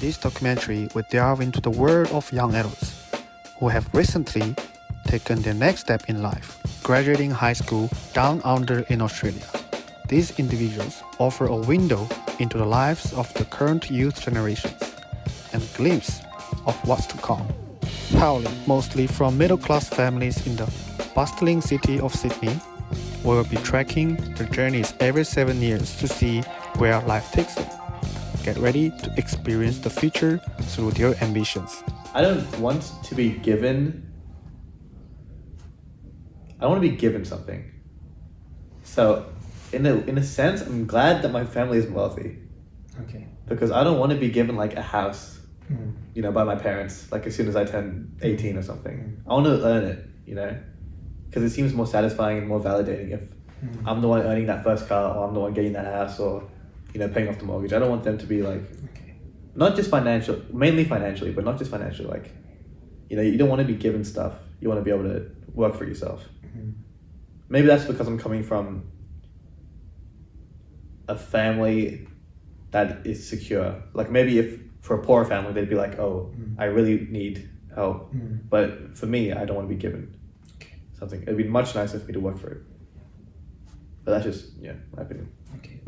this documentary, we delve into the world of young adults who have recently taken their next step in life, graduating high school down under in Australia. These individuals offer a window into the lives of the current youth generations and a glimpse of what's to come. Hailing mostly from middle-class families in the bustling city of Sydney, we will be tracking their journeys every 7 years to see where life takes them. Get ready to experience the future through their ambitions. I don't want to be given... I want to be given something. So, in a sense, I'm glad that my family is wealthy. Okay. Because I don't want to be given like a house, by my parents, like as soon as I turn 18 or something. I want to earn it, because it seems more satisfying and more validating if I'm the one earning that first car, or I'm the one getting that house, or paying off the mortgage. I don't want them to be like, not just financial, mainly financially, but not just financially. Like, you don't want to be given stuff. You want to be able to work for yourself. Maybe that's because I'm coming from a family that is secure. Like maybe if for a poor family, they'd be like, oh, I really need help. But for me, I don't want to be given something. It'd be much nicer for me to work for it. But that's just, my opinion. Okay.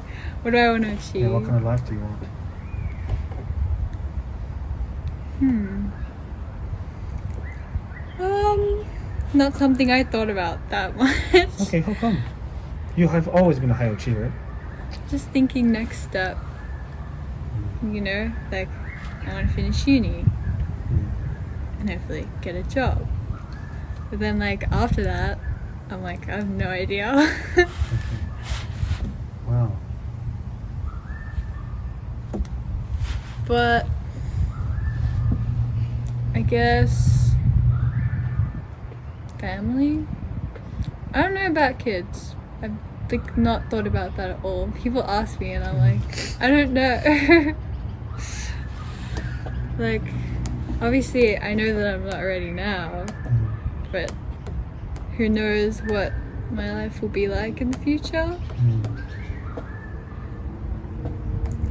What do I want to achieve? Yeah, what kind of life do you want? Not something I thought about that much. Okay, how come? You have always been a high achiever. Just thinking next step. Like I want to finish uni and hopefully get a job. But then like after that, I'm like, I have no idea. Wow. But I guess family. I don't know about kids. I've not thought about that at all. People ask me and I'm like, I don't know. Like, obviously I know that I'm not ready now, but who knows what my life will be like in the future?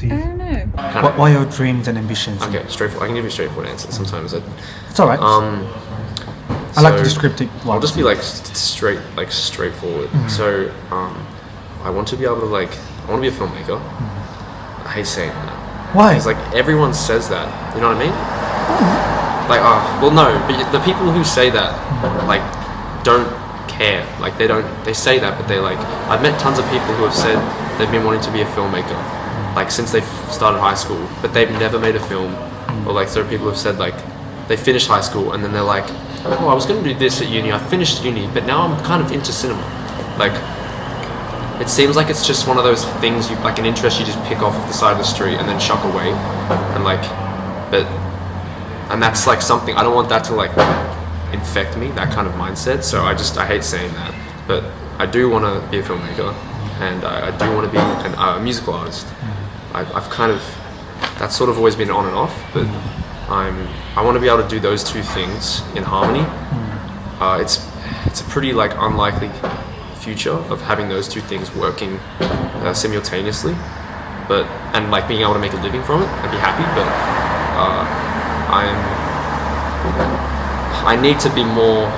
I don't know. What are your dreams and ambitions? Okay, straightforward. I can give you a straightforward answer. Sometimes It's alright. I like the descriptive one. I'll just be straightforward. So, I want to be able to I want to be a filmmaker. I hate saying that. Why? Because everyone says that. You know what I mean? No. But the people who say that, don't care. They say that, but I've met tons of people who have said they've been wanting to be a filmmaker, since they've started high school, but they've never made a film. Or there are people who have said they finished high school and then they're like, oh, I was going to do this at uni. I finished uni, but now I'm kind of into cinema. It seems like it's just one of those things an interest you just pick off the side of the street and then chuck away, and that's something I don't want that to infect me, that kind of mindset. So I hate saying that, but I do want to be a filmmaker, and I do want to be a musical artist. I've kind of, that's sort of always been on and off, but I want to be able to do those two things in harmony. It's a pretty unlikely future of having those two things working simultaneously, and being able to make a living from it and be happy. But I need to be more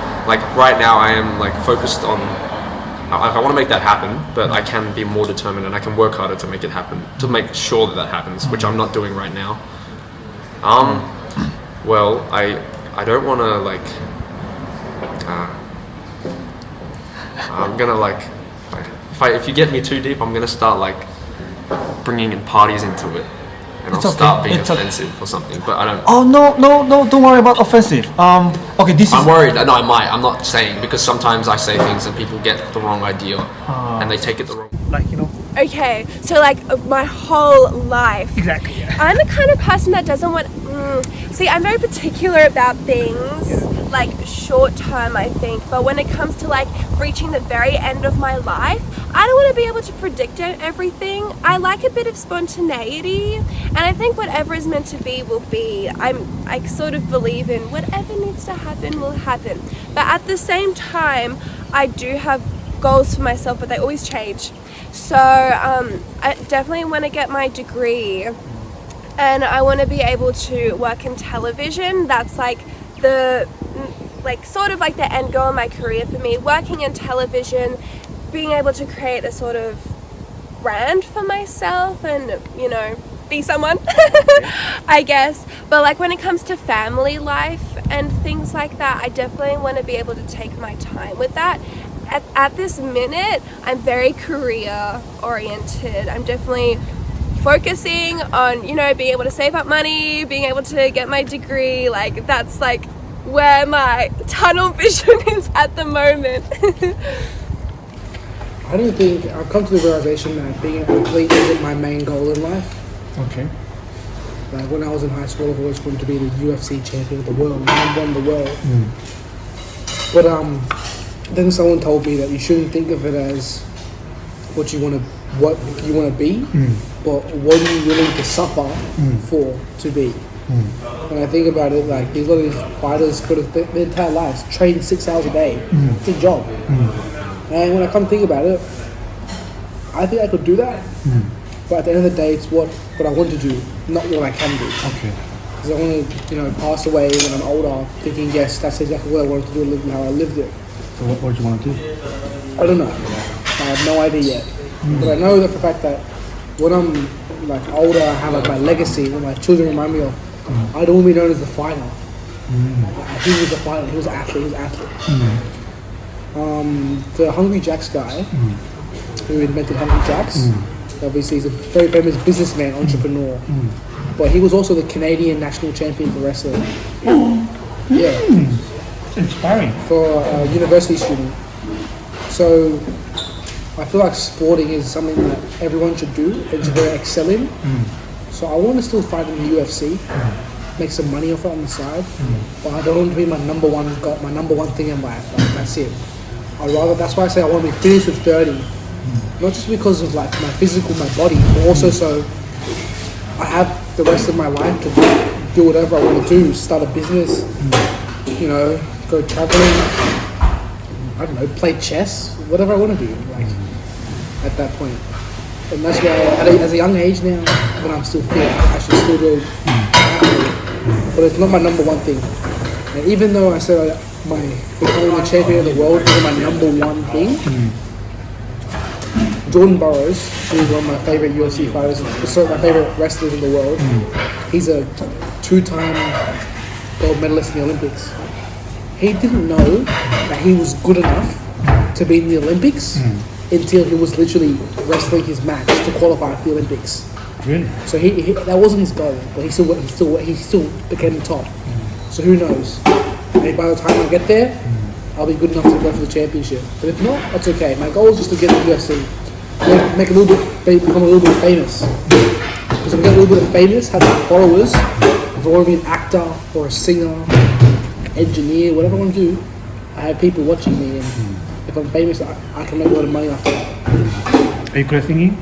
right now. I am focused on. I want to make that happen, but I can be more determined and I can work harder to make it happen, to make sure that happens, which I'm not doing right now. Well, I don't want to I'm gonna if you get me too deep, I'm gonna start bringing in parties into it, and I'll start being offensive or something. But I don't. Oh no! Don't worry about offensive. Okay, this is. I'm worried. No, I might. I'm not saying, because sometimes I say things and people get the wrong idea and they take it the wrong. Okay, so my whole life. Exactly. Yeah. I'm the kind of person that doesn't want. See, I'm very particular about things. Short term, I think, but when it comes to reaching the very end of my life, I don't want to be able to predict everything. I like a bit of spontaneity, and I think whatever is meant to be will be. I sort of believe in whatever needs to happen will happen, but at the same time I do have goals for myself, but they always change. So I definitely want to get my degree and I want to be able to work in television. That's like the sort of like the end goal in my career for me, working in television, being able to create a sort of brand for myself and, you know, be someone, I guess. But like when it comes to family life and things like that, I definitely want to be able to take my time with that. At this minute, I'm very career oriented. I'm definitely focusing on, you know, being able to save up money, being able to get my degree. Like that's like where my tunnel vision is at the moment. I don't think I've come to the realization that being an athlete isn't my main goal in life. Okay. Like when I was in high school, I've always wanted to be the UFC champion of the world, number one in the world. But then someone told me that you shouldn't think of it as what you want to be, but what are you willing to suffer for to be. When I think about it, like these lot of these fighters for their entire lives train 6 hours a day. It's a job. And when I come to think about it, I think I could do that. But at the end of the day, it's what I want to do, not what I can do. Okay. Because I want to, you know, pass away when I'm older, thinking, yes, that's exactly what I wanted to do, live how I lived it. So what do you want to do? I don't know. I have no idea yet. But I know that for the fact that when I'm like older, I have like my legacy, what my children remind me of. I don't want to be known as the fighter. He was a fighter. He was an athlete. The Hungry Jacks guy, who invented Hungry Jacks, obviously he's a very famous businessman, entrepreneur. But he was also the Canadian national champion for wrestling. Yeah. Inspiring. For a university student. So I feel like sporting is something that everyone should do and should excel in. So I want to still fight in the UFC, make some money off it on the side, but I don't want to be my number one thing in life. Like, that's it. That's why I say I want to be finished with 30. Not just because of like my physical, my body, but also so I have the rest of my life to do whatever I want to do, start a business, you know, go traveling, I don't know, play chess, whatever I want to do, like at that point. And that's why as a young age now, when I'm still fit, I should still do it. But it's not my number one thing. And even though I said becoming the champion of the world is my number one thing, Jordan Burroughs, who's one of my favorite UFC fighters, my favorite wrestlers in the world, he's a 2-time gold medalist in the Olympics. He didn't know that he was good enough to be in the Olympics until he was literally wrestling his match to qualify for the Olympics. Really? So he that wasn't his goal, but he still became the top. So who knows? Maybe by the time I get there, I'll be good enough to go for the championship. But if not, that's okay. My goal is just to get the UFC, become a little bit famous. Because if I get a little bit of famous, have some followers, if I want to be an actor or a singer, engineer, whatever I want to do, I have people watching me, and if I'm famous, I can make a lot of money after that. Are you good at singing?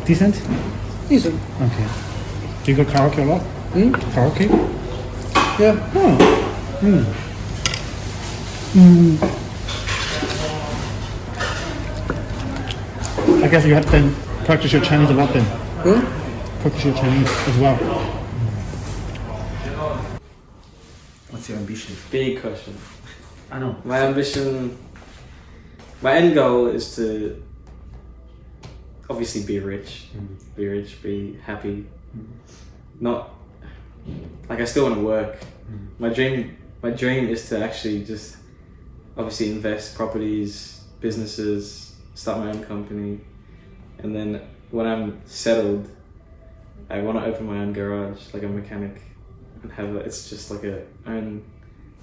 Decent? Decent. Okay. Do you go karaoke a lot? Karaoke? Yeah. Oh. I guess you have to practice your Chinese a lot then. Practice your Chinese as well. What's your ambition? Big question. I know. My ambition, my end goal is to obviously be rich, be happy. Not like I still want to work. My dream is to actually just obviously invest properties, businesses, start my own company, and then when I'm settled, I want to open my own garage, like a mechanic, and have it's just like a own,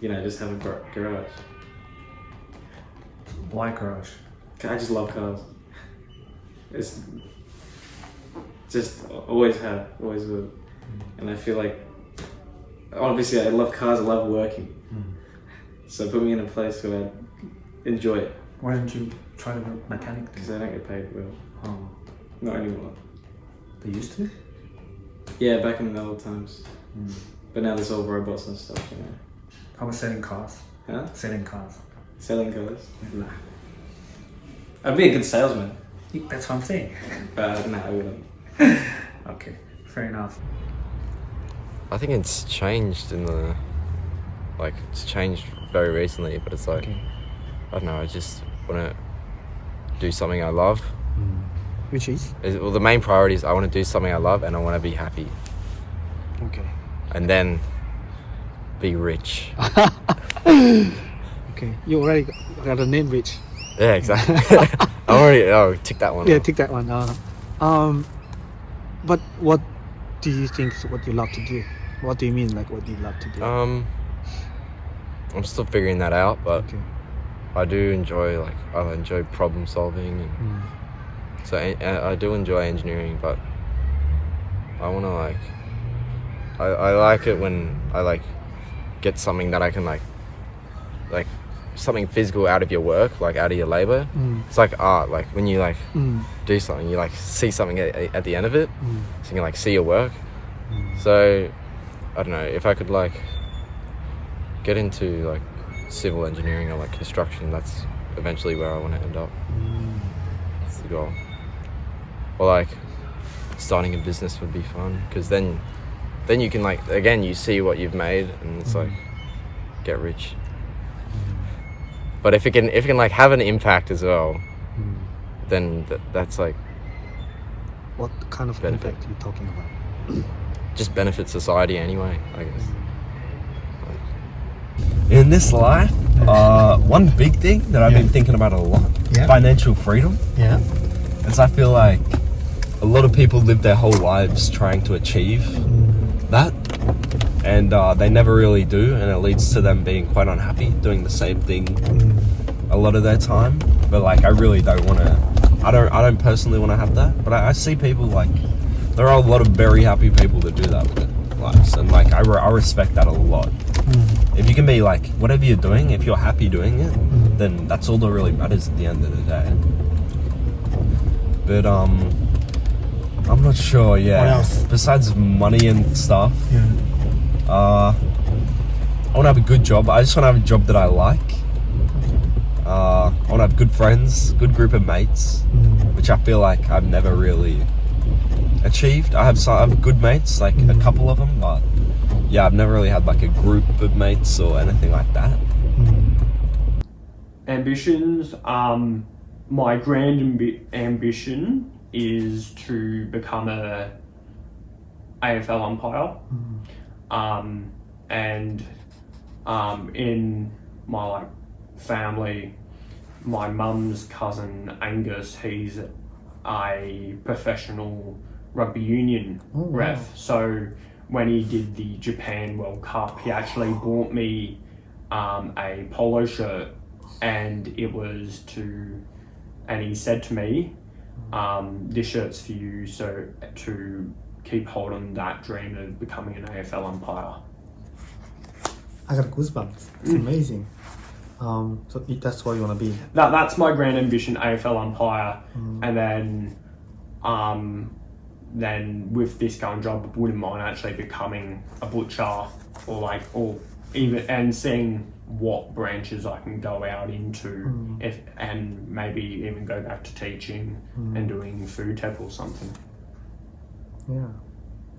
just have a garage. Why garage? I just love cars. It's just always will, and I feel like obviously I love cars. I love working, so put me in a place where I enjoy it. Why didn't you try to work mechanic? Because I don't get paid well. Oh. Not anymore. They used to? Yeah, back in the old times. But now there's all robots and stuff, How about selling cars? Huh? Selling cars. Selling cars? Nah. I'd be a good salesman. That's what I'm saying. But nah, I wouldn't. Okay. Fair enough. I think it's changed it's changed very recently, but it's like, I don't know, I just want to do something I love. Which is? Well, the main priority is I want to do something I love and I want to be happy. Okay. And then be rich. Okay. You already got a name, Rich. Yeah, exactly. Tick that one. Yeah, off. take that one. But what do you think is what you love to do? What do you mean, like what do you love to do? I'm still figuring that out, but Okay. I do enjoy I enjoy problem solving, and so I do enjoy engineering, but I want to I like it when I get something that I can like something physical out of your work, like out of your labor. It's like art, like when you do something, you see something at the end of it, so you can see your work. So I don't know if I could get into civil engineering or construction. That's eventually where I want to end up. That's the goal. Or starting a business would be fun, because then you can again you see what you've made, and it's get rich. But if it can have an impact as well, then that's What kind of benefit. impact are you talking about? Just benefit society anyway, I guess. In this life, one big thing that I've been thinking about a lot, financial freedom. Yeah. As I feel like a lot of people live their whole lives trying to achieve that, and they never really do, and it leads to them being quite unhappy doing the same thing a lot of their time. But I really don't want to. I don't personally want to have that. But I see people there are a lot of very happy people that do that with their lives, and I respect that a lot. If you can be whatever you're doing, if you're happy doing it, then that's all that really matters at the end of the day. But I'm not sure. Yeah. What else? Besides money and stuff, I want to have a good job. I just want to have a job that I like. I want to have good friends, good group of mates, which I feel like I've never really achieved. I have good mates, a couple of them, but yeah, I've never really had a group of mates or anything like that. Ambitions. My grand ambition is to become a AFL umpire. And in my family, my mum's cousin Angus, he's a professional rugby union ref. So when he did the Japan World Cup, he actually bought me a polo shirt, and he said to me, this shirt's for you, so to keep holding that dream of becoming an AFL umpire. I got goosebumps. It's amazing. So that's what you want to be. That's my grand ambition, AFL umpire, and then with this current job, I wouldn't mind actually becoming a butcher, or even seeing what branches I can go out into, and maybe even go back to teaching and doing food tech or something. Yeah.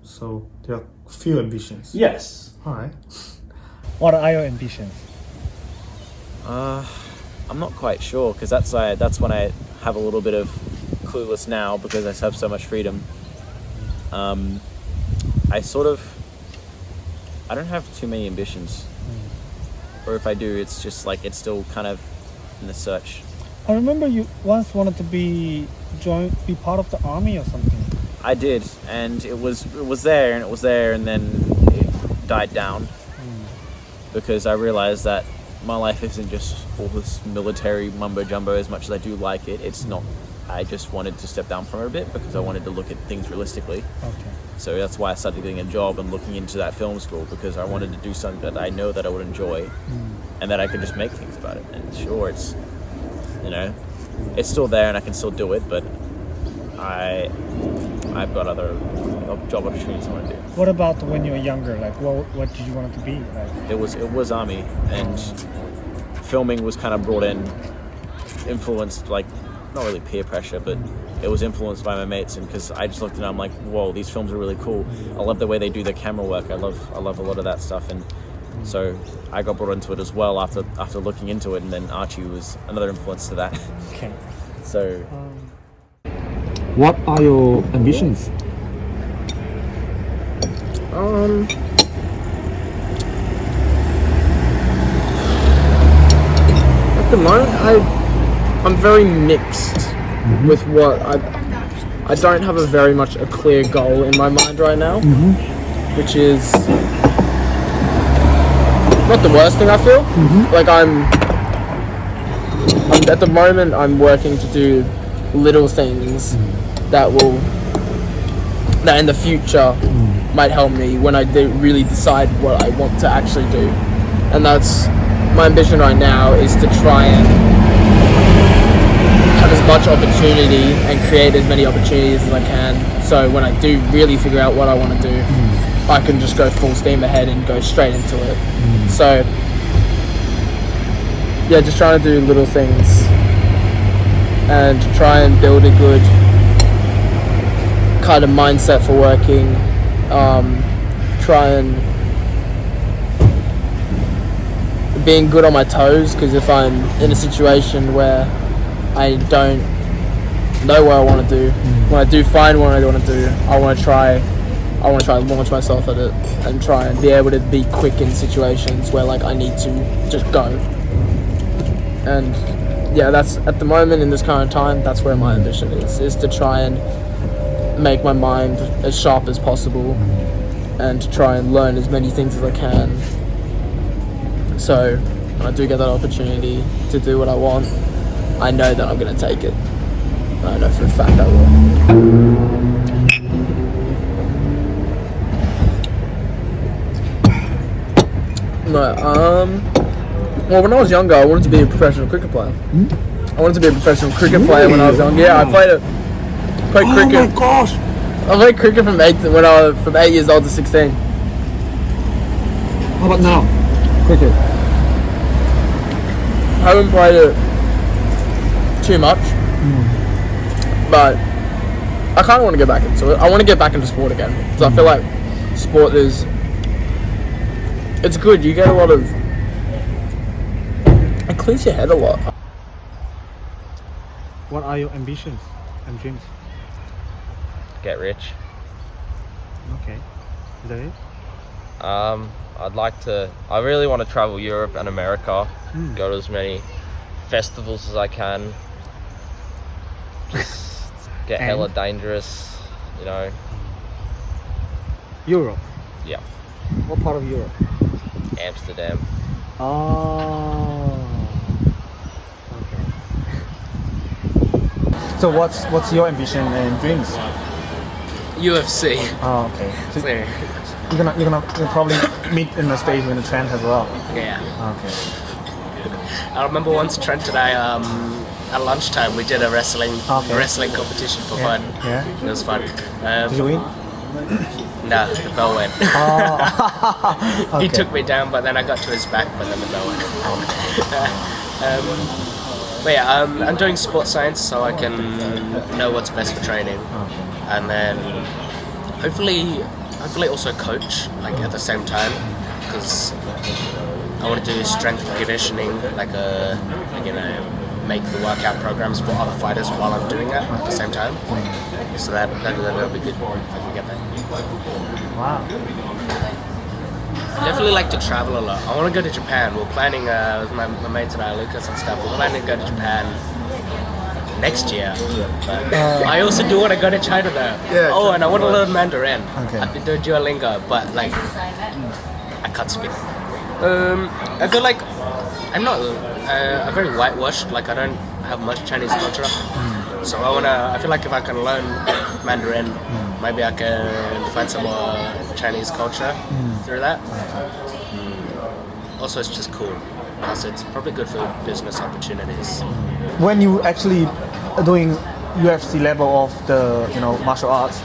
So there are few ambitions. Yes. All right. What are your ambitions? I'm not quite sure, because that's when I have a little bit of clueless now, because I have so much freedom. I don't have too many ambitions, or if I do, it's just it's still kind of in the search. I remember you once wanted to be part of the army or something. I did, and it was there, and then it died down, because I realized that my life isn't just all this military mumbo jumbo. As much as I do like it, it's not. I just wanted to step down from it a bit, because I wanted to look at things realistically. Okay. So that's why I started getting a job and looking into that film school, because I wanted to do something that I know that I would enjoy, and that I could just make things about it. And sure, it's still there and I can still do it, but I've got other job opportunities I want to do. What about when you were younger? What did you want it to be? It was army, and filming was kind of brought in, influenced, not really peer pressure, but it was influenced by my mates, and because I just looked at it, I'm like, whoa, these films are really cool. I love the way they do the camera work. I love a lot of that stuff, and so I got brought into it as well after looking into it, and then Archie was another influence to that. Okay. So What are your ambitions? At the moment, I'm very mixed with what I don't have very much a clear goal in my mind right now, which is not the worst thing I feel. Like I'm at the moment I'm working to do little things that in the future might help me when I really decide what I want to actually do. And that's my ambition right now, is to try and have as much opportunity and create as many opportunities as I can, so when I do really figure out what I want to do, I can just go full steam ahead and go straight into it. So yeah, just trying to do little things and try and build a good kind of mindset for working. Try and being good on my toes, because if I'm in a situation where I don't know what I want to do, when I do find what I want to do, I want to try and launch myself at it and try and be able to be quick in situations where like I need to just go. And yeah, that's at the moment in this kind of time, that's where my ambition is to try and make my mind as sharp as possible and to try and learn as many things as I can. So when I do get that opportunity to do what I want, I know that I'm going to take it. I know for a fact I will. No, well, when I was younger, I wanted to be a professional cricket player. I wanted to be a professional cricket player when I was young. Yeah, I played cricket. Oh my gosh! I played cricket from 8 years old to 16. How about now? Cricket. I haven't played it too much, but I kind of want to get back into it. I want to get back into sport again, because I feel like sport it's good. You get a lot of, it clears your head a lot. What are your ambitions and dreams? Get rich. Okay. Is that it? I really want to travel Europe and America, go to as many festivals as I can, just get hella dangerous, you know. Europe? Yeah. What part of Europe? Amsterdam. Oh. Okay. So what's your ambition and dreams? UFC. Oh, okay. So you're gonna probably meet in the States in the Trent as well. Yeah. Okay. I remember once Trent and I, at lunchtime, we did a wrestling competition for fun. Yeah. It was fun. Did you win? No, the bell went. Oh. He Okay. took me down, but then I got to his back, but then the bell went. But yeah, I'm doing sports science, so I can know what's best for training, and then hopefully also coach like at the same time, because I want to do strength and conditioning, make the workout programs for other fighters while I'm doing that at the same time. So that'll be good if I can get that. Wow. I definitely like to travel a lot. I want to go to Japan. We're planning with my mates and I, Lucas and stuff. We're planning to go to Japan next year. But I also do want to go to China though. Yeah, and I want to learn Mandarin. Okay. I've been doing Duolingo, but I can't speak. I feel like I'm not I'm very whitewashed. Like I don't have much Chinese culture. So I feel like if I can learn Mandarin, maybe I can find some more Chinese culture through that. Also, it's just cool. Also, it's probably good for business opportunities. When you actually are doing UFC level of the martial arts,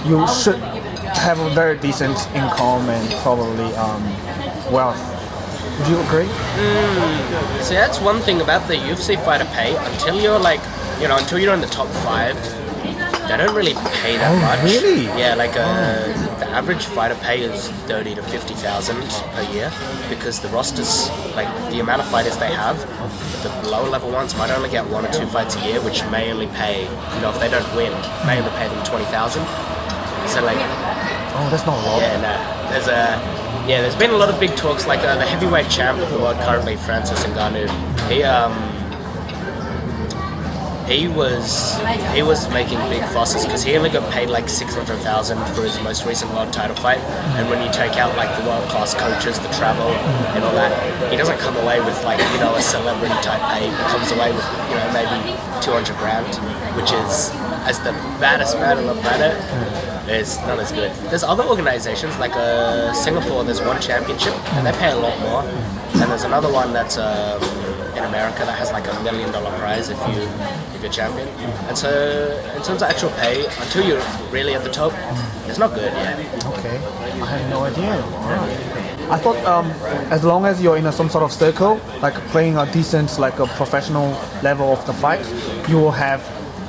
you should have a very decent income and probably wealth. Would you agree? See, that's one thing about the UFC fighter pay. Until you're until you're in the top 5, they don't really pay that much. Really? Yeah, like the average fighter pay is 30 to 50,000 per year because the rosters, like the amount of fighters they have, the lower level ones might only get 1 or 2 fights a year, which may only pay, you know, if they don't win, may only pay them 20,000. So like, oh, that's not a lot. Yeah, there's been a lot of big talks. Like the heavyweight champ of the world currently, Francis Ngannou, he was making big fusses because he only got paid like 600,000 for his most recent world title fight. And when you take out like the world class coaches, the travel, and all that, he doesn't come away with like, you know, a celebrity type pay. He comes away with, you know, maybe 200 grand, which is, as the baddest man on the planet, it's not as good. There's other organizations like Singapore. There's one championship and they pay a lot more, and there's another one that's in America that has like $1 million prize if you're champion. And so in terms of actual pay, until you're really at the top, it's not good yet. Okay, I had no idea. I thought as long as you're in some sort of circle, like playing a decent, like a professional level of the fight, you will have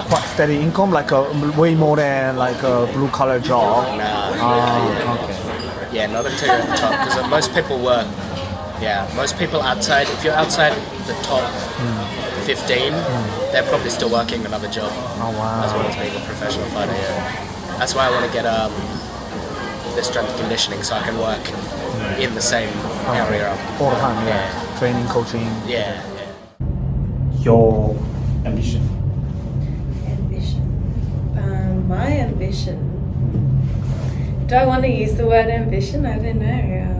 quite steady income, like way more than like a blue collar job. Yeah, not until you're at the top, because most people work. Yeah, most people outside, if you're outside the top 15, they're probably still working another job. Oh wow! As well as being a professional fighter. Yeah, that's why I want to get the strength and conditioning so I can work in the same area all the time. Yeah, training, coaching. Yeah. Your ambition. My ambition. Do I want to use the word ambition? I don't know.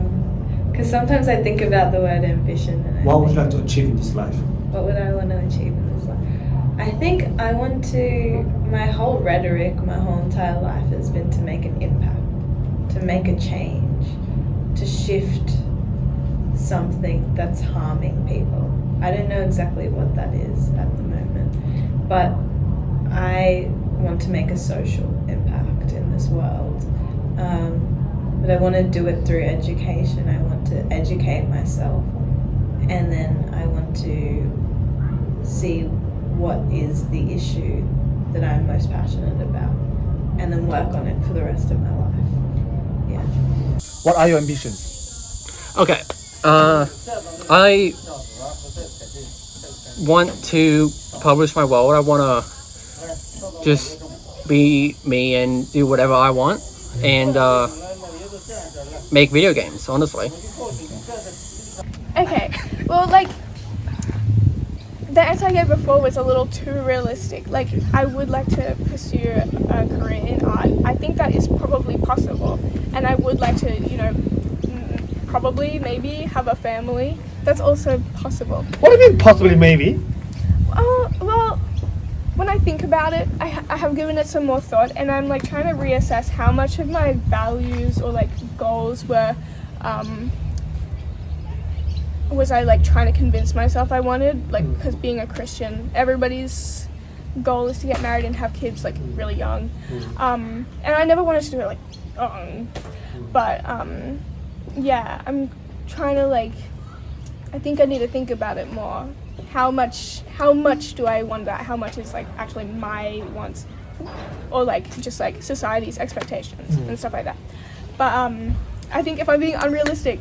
Because sometimes I think about the word ambition. And What would you like to achieve in this life? What would I want to achieve in this life? I think I want to. My whole rhetoric, my whole entire life has been to make an impact, to make a change, to shift something that's harming people. I don't know exactly what that is at the moment, but I want to make a social impact in this world. But I want to do it through education. I want to educate myself, and then I want to see what is the issue that I'm most passionate about, and then work on it for the rest of my life. Yeah. What are your ambitions? Okay. I want to publish my world. I want to just be me and do whatever I want and make video games, honestly. Okay, well, like, the answer I gave before was a little too realistic. Like, I would like to pursue a career in art. I think that is probably possible. And I would like to, you know, probably, maybe have a family. That's also possible. What do you mean possibly, maybe? Well, when I think about it, I have given it some more thought, and I'm like trying to reassess how much of my values or like goals were, was I like trying to convince myself I wanted, like, because being a Christian, everybody's goal is to get married and have kids like really young, and I never wanted to do it like young, but yeah, I'm trying to like, I think I need to think about it more. How much do I want that? How much is like actually my wants, or like just like society's expectations and stuff like that. But I think if I'm being unrealistic,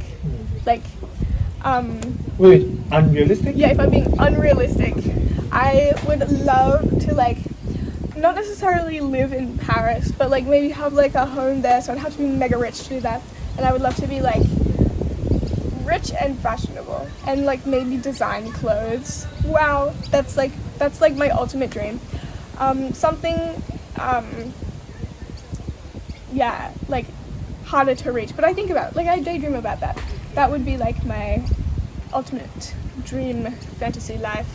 like Wait, unrealistic? yeah, if I'm being unrealistic, I would love to like not necessarily live in Paris, but like maybe have like a home there. So I'd have to be mega rich to do that, and I would love to be like rich and fashionable and like maybe design clothes. Wow, that's like my ultimate dream. Something yeah, like harder to reach, but I think about, like, I daydream about that. That would be like my ultimate dream fantasy life.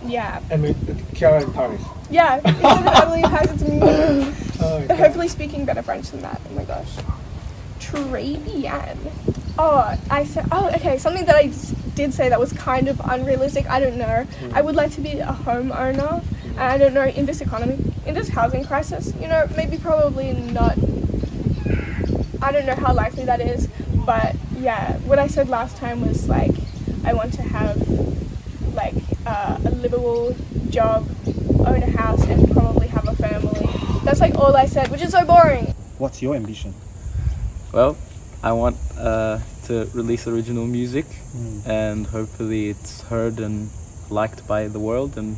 Yeah. I mean, Kiara in Paris. Yeah, instead of Emily has its but hopefully speaking better French than that. Oh my gosh. Très bien. Okay, something that I did say that was kind of unrealistic, I don't know. I would like to be a homeowner, and I don't know, in this economy, in this housing crisis, you know, maybe probably not, I don't know how likely that is, but yeah, what I said last time was like, I want to have like a livable job, own a house, and probably have a family. That's like all I said, which is so boring. What's your ambition? Well, I want to release original music and hopefully it's heard and liked by the world, and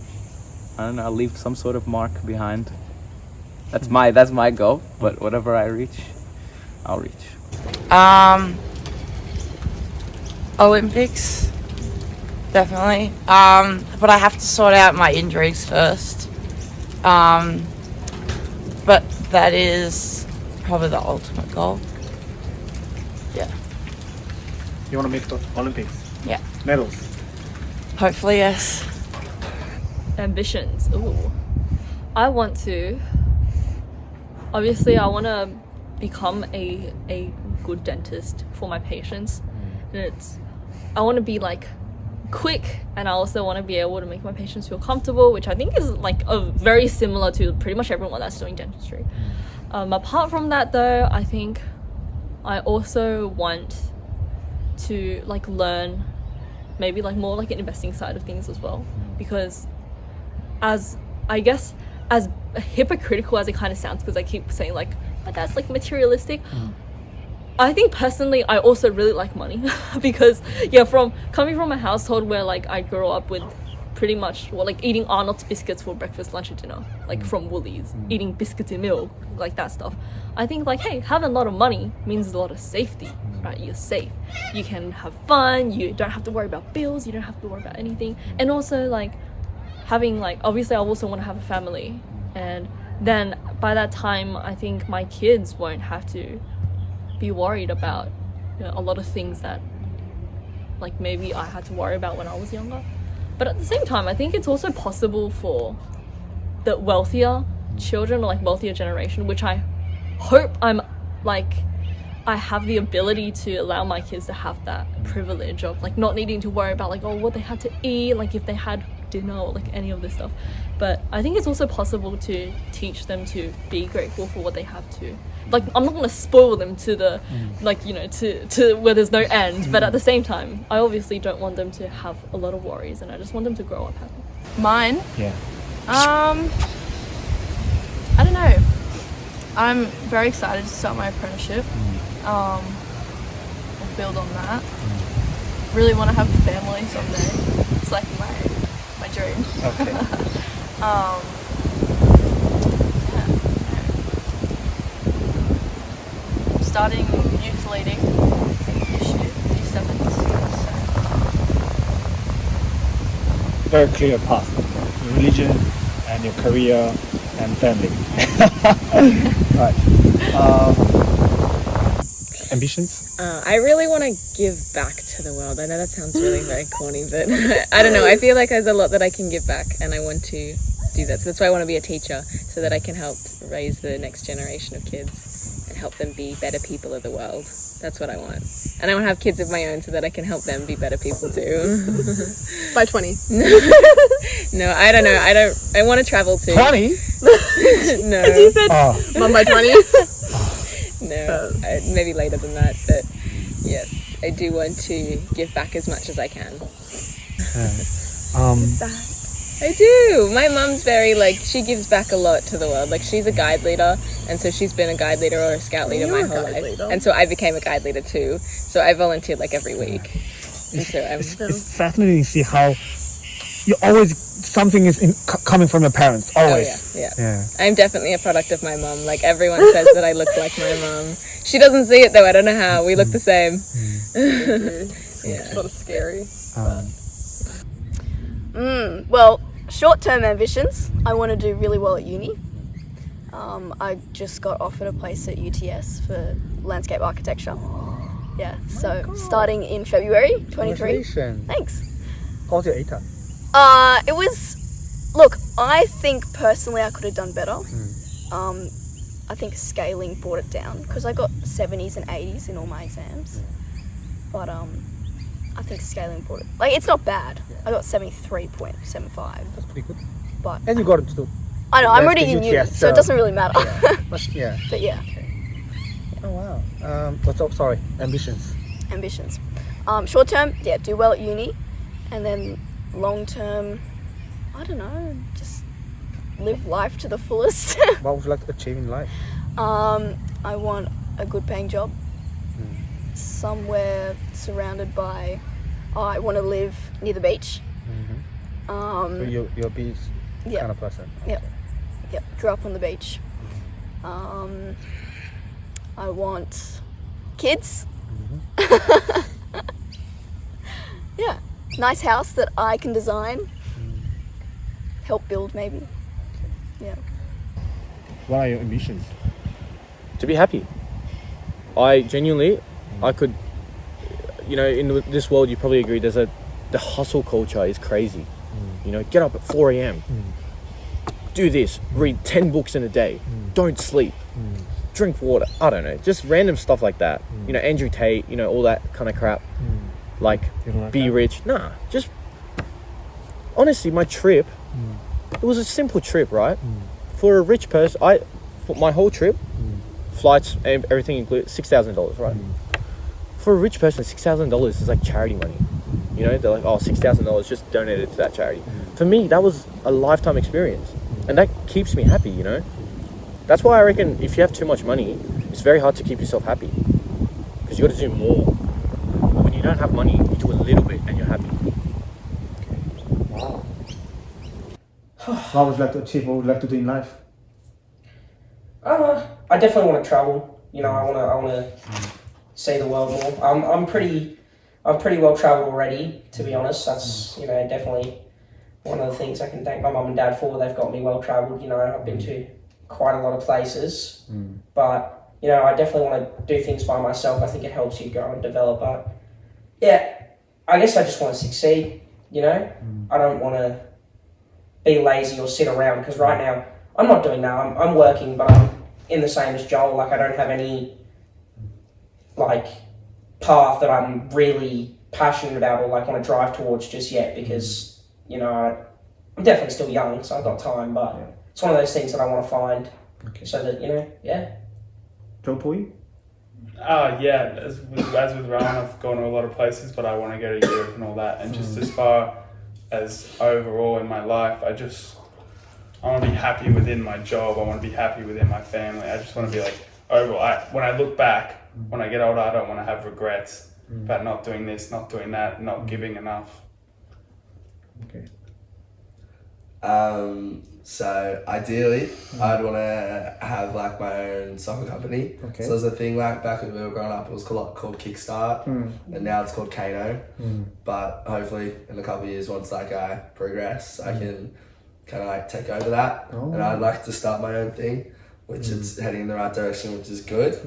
I don't know, I'll leave some sort of mark behind. That's my goal, but whatever I reach, I'll reach. Olympics, definitely. But I have to sort out my injuries first. But that is probably the ultimate goal. Yeah. You want to make the Olympics? Yeah. Medals? Hopefully, yes. Ambitions. Ooh. I want to become a good dentist for my patients. And I want to be like quick, and I also want to be able to make my patients feel comfortable, which I think is like very similar to pretty much everyone that's doing dentistry. Apart from that though, I think I also want to like learn maybe like more like an investing side of things as well, because as hypocritical as it kind of sounds, because I keep saying like, but that's like materialistic. I think personally I also really like money because from coming from a household where like I grew up with pretty much like eating Arnott's biscuits for breakfast, lunch and dinner, like from Woolies, eating biscuits and milk, like that stuff. I think like, hey, having a lot of money means a lot of safety, right? You're safe, you can have fun, you don't have to worry about bills, you don't have to worry about anything. And also like having like, obviously I also want to have a family, and then by that time I think my kids won't have to be worried about a lot of things that like maybe I had to worry about when I was younger. But at the same time, I think it's also possible for the wealthier children or like wealthier generation, which I hope I have the ability to allow my kids to have that privilege of like not needing to worry about like, oh, what they had to eat, like if they had dinner or like any of this stuff. But I think it's also possible to teach them to be grateful for what they have to. Like, I'm not going to spoil them to the, like, to where there's no end. But at the same time, I obviously don't want them to have a lot of worries, and I just want them to grow up happy. Mine? Yeah. I don't know. I'm very excited to start my apprenticeship. I'll build on that. Really want to have a family someday. It's like my dream. Okay. Starting youth leading this year, year 7. Very clear path. Your religion and your career and family. Right. Ambitions? I really want to give back to the world. I know that sounds really very corny, but I don't know. I feel like there's a lot that I can give back, and I want to do that. So that's why I want to be a teacher, so that I can help raise the next generation of kids and help them be better people of the world. That's what I want. And I want to have kids of my own so that I can help them be better people too. By 20. No, I don't know. I want to travel too. 20? No. You said Mum by 20? No, maybe later than that. But yes, I do want to give back as much as I can. I do. My mum's very she gives back a lot to the world. Like, she's a guide leader, and so she's been a guide leader or a scout leader my whole life. Leader. And so I became a guide leader too. So I volunteered every week. And so it's fascinating to see how you always something is coming from your parents. Always. Oh, yeah. I'm definitely a product of my mum. Like, everyone says that I look like my mum. She doesn't see it though. I don't know how. We look the same. Yeah. Sort of scary. Well, short-term ambitions. I want to do really well at uni. I just got offered a place at UTS for landscape architecture. Yeah, so starting in February 23. Congratulations. Thanks. How's your ATAR? It was, look, I think personally I could have done better. I think scaling brought it down because I got 70s and 80s in all my exams. But I think scaling brought it, it's not bad. I got 73.75. That's pretty good. But and you got it to. I know, I'm already in uni, so it doesn't really matter. Yeah. But yeah. Okay. Oh wow. What's up? Sorry. Ambitions. Short term, do well at uni, and then long term, I don't know, just live life to the fullest. What would you like to achieve in life? I want a good paying job. Somewhere surrounded by, I want to live near the beach. So you're a beach yeah. kind of person. Yep. Yep. Grew up on the beach. I want kids. Yeah. Nice house that I can design. Help build maybe. Yeah. What are your ambitions? To be happy. I genuinely, I could, you know, in this world you probably agree the hustle culture is crazy. You know, get up at 4 a.m. Do this, read 10 books in a day, don't sleep, drink water, I don't know, just random stuff like that. You know, Andrew Tate, you know, all that kind of crap. Like, be rich. Nah, just, honestly, my trip, it was a simple trip, right? For a rich person, for my whole trip, flights and everything included, $6,000, right? For a rich person, $6,000 is like charity money. You know, they're like, oh, $6,000, just donate it to that charity. For me, that was a lifetime experience. And that keeps me happy, you know? That's why I reckon if you have too much money, it's very hard to keep yourself happy. Because you got to do more. When you don't have money, you do a little bit and you're happy. Wow. What would you like to achieve? What would you like to do in life? I definitely want to travel. You know, I want to see the world more. I'm pretty well travelled already, to be honest. That's, you know, definitely one of the things I can thank my mum and dad for. They've got me well travelled. You know, I've been to quite a lot of places, but, you know, I definitely want to do things by myself. I think it helps you grow and develop. But yeah, I guess I just want to succeed. You know, I don't want to be lazy or sit around, because right now I'm not doing that. I'm working, but I'm in the same as Joel. Like, I don't have any like path that I'm really passionate about or like want to drive towards just yet, because, you know, I'm definitely still young, so I've got time, but it's one of those things that I want to find, so that, you know, yeah. Joe Pui? Yeah, as with Rowan, I've gone to a lot of places, but I want to go to Europe and all that. And just as far as overall in my life, I want to be happy within my job. I want to be happy within my family. I just want to be like, overall, when I look back, when I get older, I don't want to have regrets about not doing this, not doing that, not giving enough. Okay. So ideally, I'd want to have like my own soccer company. Okay. So there's a thing like back when we were growing up, it was called Kickstart, and now it's called Kano. But hopefully, in a couple of years, once like I progress, I can kind of like take over that, and I'd like to start my own thing, which is heading in the right direction, which is good.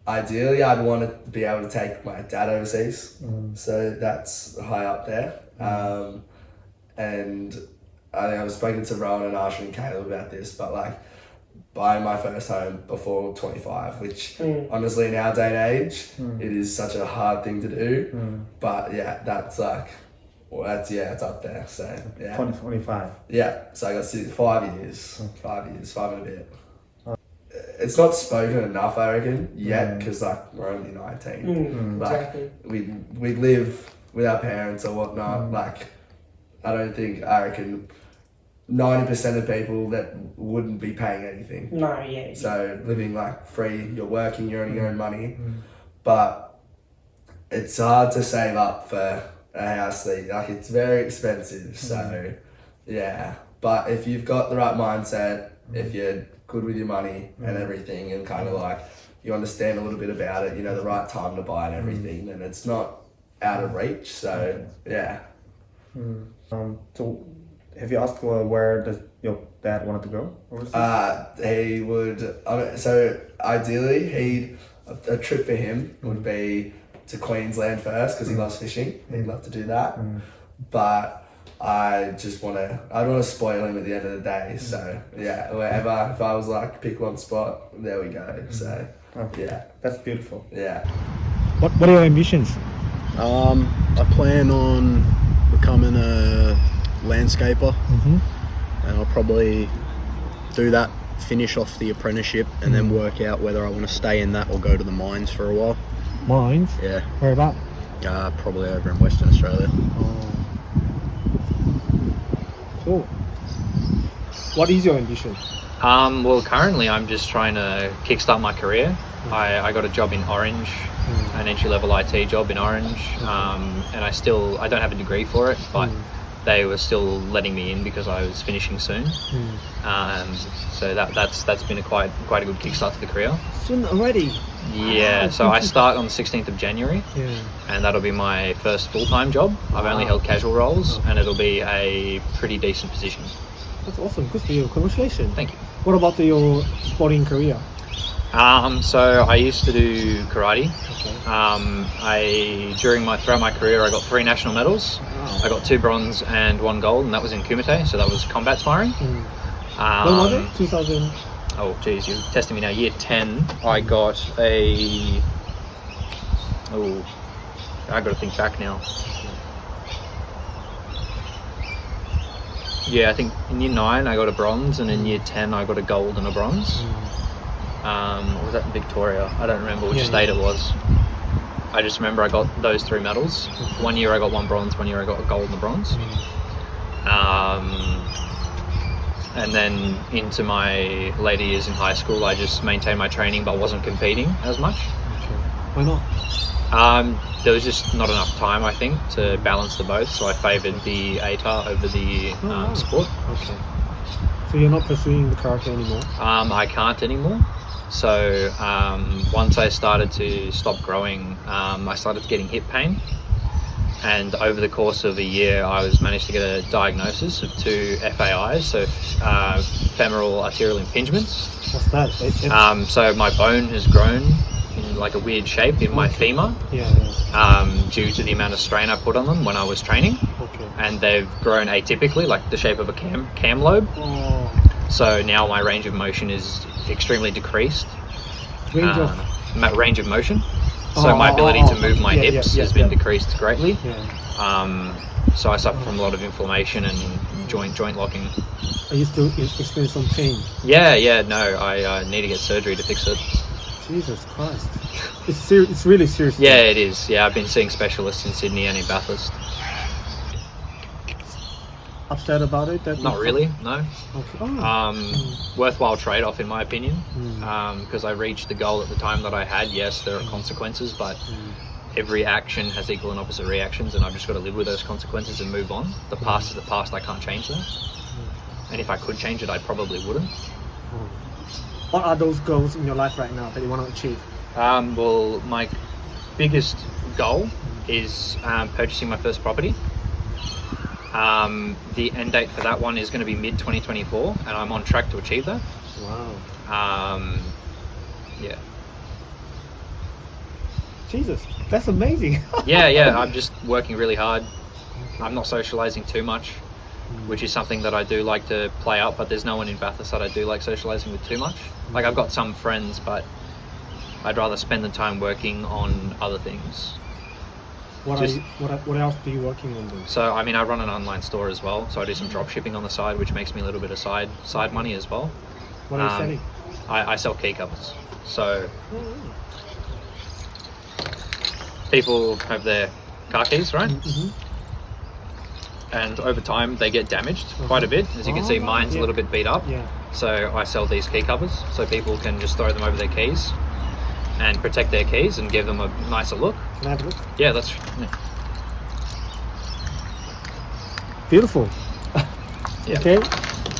Ideally, I'd want to be able to take my dad overseas, so that's high up there. And I think I've spoken to Rowan and Arsha and Caleb about this, but like buying my first home before 25, which honestly in our day and age, it is such a hard thing to do. But yeah, that's like, it's up there. So yeah, 2025. Yeah, so I got 5 years, 5 and a bit. It's not spoken enough, I reckon, yet, because like we're only 19. Like Exactly. we live with our parents or whatnot. Like I reckon 90% of people that wouldn't be paying anything. No, yeah. So living like free, you're working, you're earning your own money, but it's hard to save up for a house like it's very expensive. So yeah, but if you've got the right mindset, if you're good with your money and everything, and kind of like you understand a little bit about it, you know the right time to buy and everything, then it's not out of reach. So yeah. So have you asked where does your dad wanted to go overseas? He would, so ideally a trip for him would be to Queensland first, because he loves fishing. He'd love to do that. But I don't want to spoil him at the end of the day. So yeah, wherever, if I was like pick one spot, there we go. So yeah. That's beautiful. Yeah. What are your ambitions? I plan on becoming a landscaper, and I'll probably do that, finish off the apprenticeship, and then work out whether I want to stay in that or go to the mines for a while. Mines? Yeah. Where about? Probably over in Western Australia. Cool. What is your ambition? Well, currently I'm just trying to kickstart my career. I got a job in Orange, an entry-level IT job in Orange, and I don't have a degree for it, but they were still letting me in because I was finishing soon. So that's been quite a good kickstart to the career. Soon already? Yeah, so I start on the 16th of January, and that'll be my first full-time job. I've only held casual roles, and it'll be a pretty decent position. That's awesome. Good for you. Congratulations. Thank you. What about your sporting career? So I used to do karate. Throughout my career, I got 3 national medals. I got 2 bronze and 1 gold, and that was in kumite, so that was combat sparring. When was it? 2000? Oh, geez, you're testing me now. Year 10, I got I got to think back now. Yeah, I think in year 9 I got a bronze, and in year 10 I got a gold and a bronze. Or was that in Victoria? I don't remember which state it was. I just remember I got those 3 medals. One year I got 1 bronze, one year I got a gold and a bronze. And then into my later years in high school, I just maintained my training but wasn't competing as much. Why not? There was just not enough time, I think, to balance the both, so I favoured the ATAR over the sport. Okay. So you're not pursuing the karate anymore? I can't anymore. So once I started to stop growing, I started getting hip pain. And over the course of a year, I managed to get a diagnosis of 2 FAIs, so femoral arterial impingements. What's that? So my bone has grown in like a weird shape in my femur, due to the amount of strain I put on them when I was training. And they've grown atypically, like the shape of a cam lobe. So now my range of motion is extremely decreased. Range of motion. So my ability to move my hips has been decreased greatly. So I suffer from a lot of inflammation and joint locking. Are you still experiencing some pain? Yeah, no, I need to get surgery to fix it. Jesus Christ. It's really serious. Yeah, it is. Yeah, I've been seeing specialists in Sydney and in Bathurst. Upset about it? Not really, no. Okay. Worthwhile trade-off in my opinion, because I reached the goal at the time that I had. Yes, there are consequences, but every action has equal and opposite reactions, and I've just got to live with those consequences and move on. The past is the past, I can't change that. And if I could change it, I probably wouldn't. What are those goals in your life right now that you want to achieve? Well, my biggest goal is purchasing my first property. The end date for that one is going to be mid-2024, and I'm on track to achieve that. Wow. Yeah. Jesus, that's amazing. yeah, I'm just working really hard. I'm not socializing too much, which is something that I do like to play up, but there's no one in Bathurst that I do like socializing with too much. Like, I've got some friends, but I'd rather spend the time working on other things. What else are you working on then? So, I mean, I run an online store as well, so I do some drop shipping on the side, which makes me a little bit of side money as well. What are you selling? I sell key covers. So people have their car keys, right? And over time they get damaged quite a bit. As you can see, mine's a little bit beat up. So I sell these key covers so people can just throw them over their keys and protect their keys and give them a nicer look. Can I have a look? Yeah, that's beautiful. Yeah. Okay.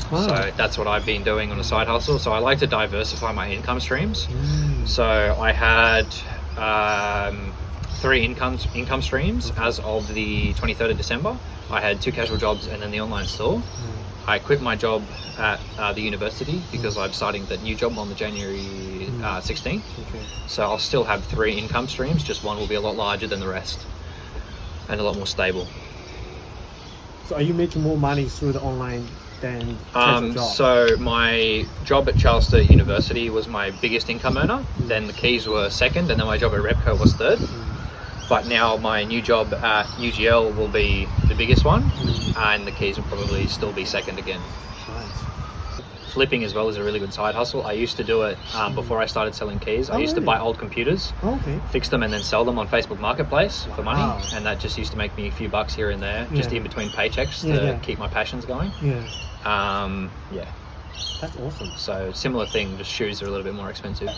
Wow. So that's what I've been doing on a side hustle. So I like to diversify my income streams. So I had 3 income streams as of the 23rd of December. I had 2 casual jobs and then the online store. I quit my job at the university because I'm starting that new job on the January 16th. So I'll still have 3 income streams, just one will be a lot larger than the rest and a lot more stable. So are you making more money through the online than job? So my job at Charles Sturt University was my biggest income earner, then the keys were second, and then my job at Repco was third. But now my new job at UGL will be the biggest one, and the keys will probably still be second again. Flipping as well is a really good side hustle. I used to do it before I started selling keys. I used to buy old computers, fix them and then sell them on Facebook Marketplace for money. And that just used to make me a few bucks here and there, just in between paychecks to keep my passions going. Yeah. That's awesome. So similar thing, just shoes are a little bit more expensive.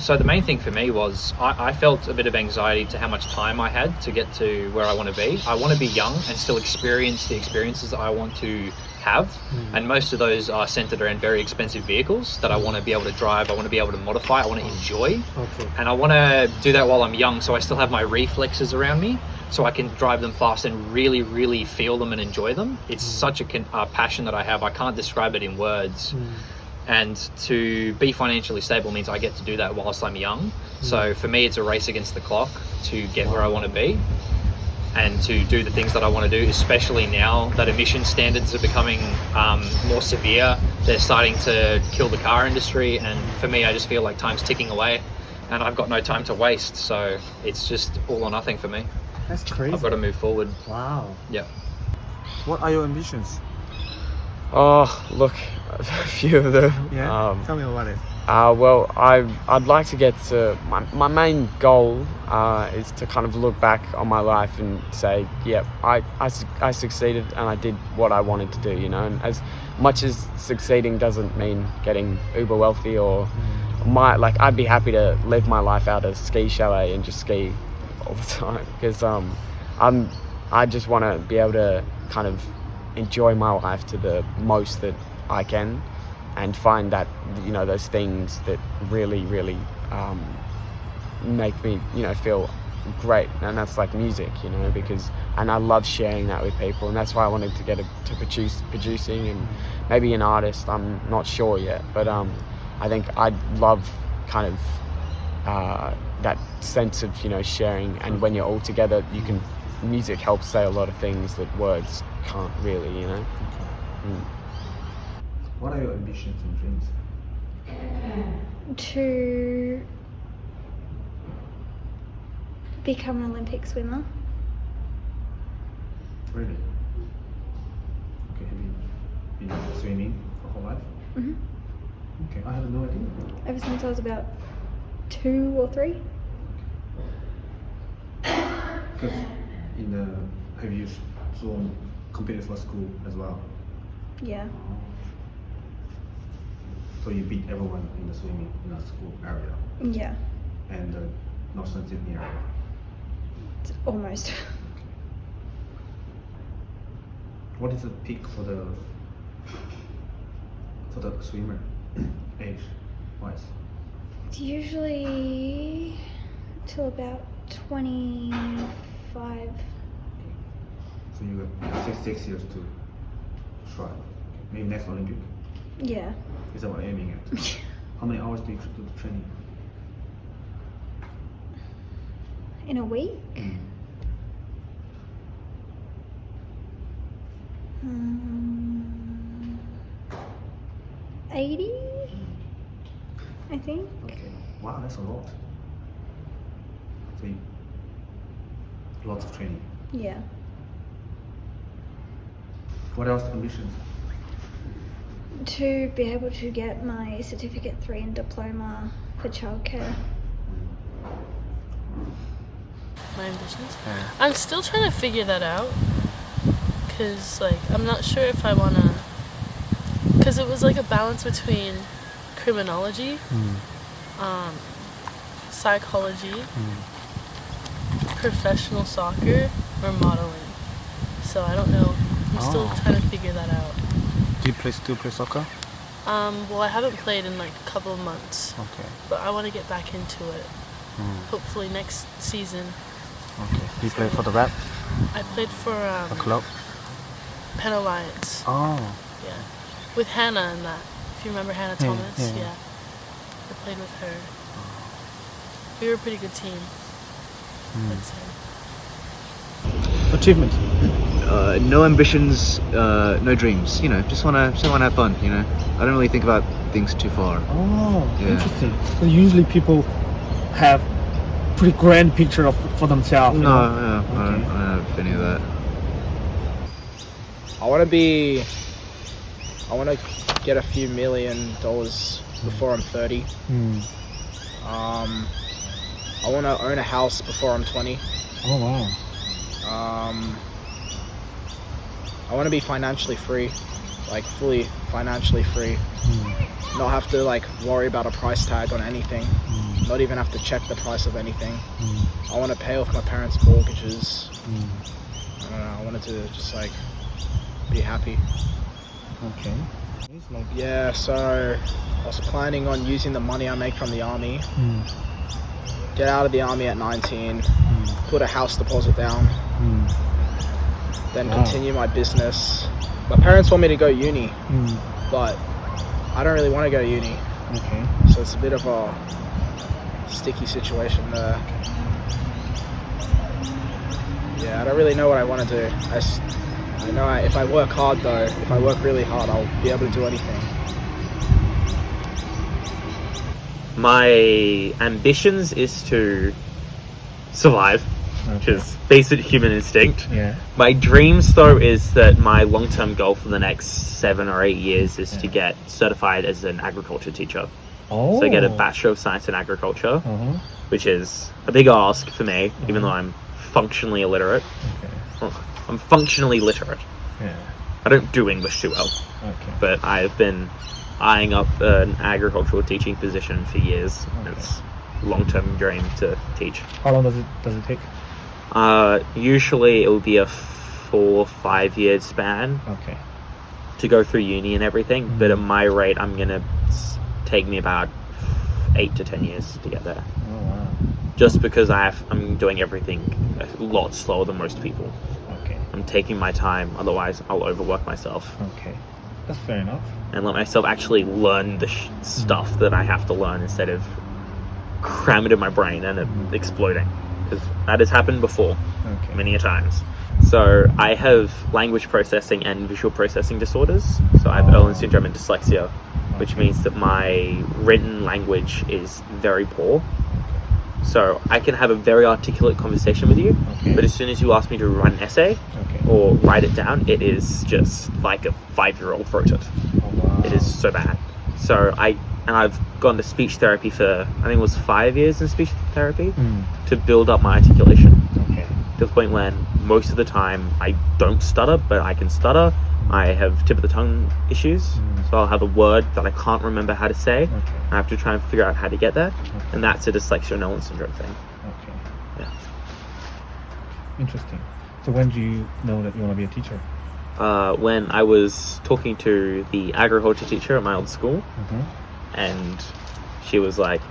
So the main thing for me was I felt a bit of anxiety to how much time I had to get to where I want to be. I want to be young and still experience the experiences that I want to have, and most of those are centered around very expensive vehicles that I want to be able to drive, I want to be able to modify, I want to enjoy, and I want to do that while I'm young, so I still have my reflexes around me, so I can drive them fast and really, really feel them and enjoy them. It's such a passion that I have. I can't describe it in words. And to be financially stable means I get to do that whilst I'm young. So for me, it's a race against the clock to get where I want to be and to do the things that I want to do, especially now that emission standards are becoming more severe. They're starting to kill the car industry, and for me, I just feel like time's ticking away and I've got no time to waste. So it's just all or nothing for me. That's crazy. I've got to move forward. Wow. Yeah. What are your ambitions? Oh, look, a few of them. Yeah. Tell me about it. Well, I'd like to get to my main goal is to kind of look back on my life and say, yeah, I succeeded and I did what I wanted to do, you know. And as much as succeeding doesn't mean getting uber wealthy or I'd be happy to live my life out at a ski chalet and just ski all the time, because I just want to be able to kind of enjoy my life to the most that I can, and find that, you know, those things that really, really make me, you know, feel great. And that's like music, you know, and I love sharing that with people, and that's why I wanted to get to producing and maybe an artist. I'm not sure yet, but I think I'd love kind of that sense of, you know, sharing, and when you're all together, music helps say a lot of things that words can't really, you know. What are your ambitions and dreams? To become an Olympic swimmer. Really? Okay, have you been swimming for whole life? Mm-hmm. Okay, I have no idea. Ever since I was about 2 or 3. Because have you competed for school as well? Yeah. So you beat everyone in the swimming in the school area? Yeah. And the Northern Sydney area? Almost. What is the peak for the swimmer age wise? It's usually till about 25. So you got 6 years to try. Maybe next Olympic. Yeah. Is that what you're aiming at? How many hours do you do the training? In a week? 80, I think. Okay. Wow, that's a lot. So lots of training. Yeah. What else ambitions? To be able to get my certificate 3 and diploma for childcare. My ambitions? I'm still trying to figure that out, because I'm not sure if I want to, because it was like a balance between criminology, psychology, professional soccer, or modeling. So I don't know. I'm still trying to figure that out. Do you still play soccer? Well, I haven't played in like a couple of months. Okay. But I want to get back into it. Hopefully next season. Okay. Do you play for the rep? I played for a club? Penno Alliance. Oh. Yeah. With Hannah and that. If you remember Hannah Thomas. Yeah. I played with her. We were a pretty good team. I'd say. Achievement. No ambitions, no dreams. You know, just wanna have fun. You know, I don't really think about things too far. Oh, Yeah. interesting. So usually people have pretty grand picture for themselves. No, you know? I don't have any of that. I want to get a few $1 million before I'm 30. I want to own a house before I'm 20. Oh wow. I want to be financially free like fully financially free. Not have to like worry about a price tag on anything. Not even have to check the price of anything. I want to pay off my parents' mortgages. I don't know, I wanted to just like be happy. Okay. Yeah, so I was planning on using the money I make from the army, get out of the army at 19, put a house deposit down, then continue my business. My parents want me to go uni, but I don't really want to go uni. Okay. So it's a bit of a sticky situation there. Yeah, I don't really know what I want to do. I know if I work hard though, if I work really hard, I'll be able to do anything. My ambitions is to survive, which is basic human instinct. Yeah. My dreams though is that my long-term goal for the next 7 or 8 years is to get certified as an agriculture teacher. So I get a Bachelor of Science in Agriculture, which is a big ask for me, even though I'm functionally illiterate. Well, I'm functionally literate. Yeah. I don't do English too well, but I've been eyeing up an agricultural teaching position for years. It's a long-term dream to teach. How long does it take? Usually it will be a 4 or 5 year span to go through uni and everything, but at my rate I'm gonna take me about 8 to 10 years to get there. Oh wow. Just because I'm doing everything a lot slower than most people. I'm taking my time, otherwise I'll overwork myself. Okay, that's fair enough. And let myself actually learn the stuff that I have to learn instead of cram it in my brain and it exploding. Because that has happened before, many a times. So I have language processing and visual processing disorders. So I have Erlen syndrome and dyslexia, which means that my written language is very poor. So I can have a very articulate conversation with you, but as soon as you ask me to write an essay or write it down, it is just like a 5-year-old wrote it. It is so bad. So I've gone to speech therapy for, I think it was 5 years in speech therapy to build up my articulation. To the point when most of the time I don't stutter, but I can stutter. I have tip of the tongue issues, so I'll have a word that I can't remember how to say. I have to try and figure out how to get there, and that's a dyslexia and Erlen syndrome thing. Yeah. Interesting. So when do you know that you want to be a teacher? When I was talking to the agriculture teacher at my old school, and she was like,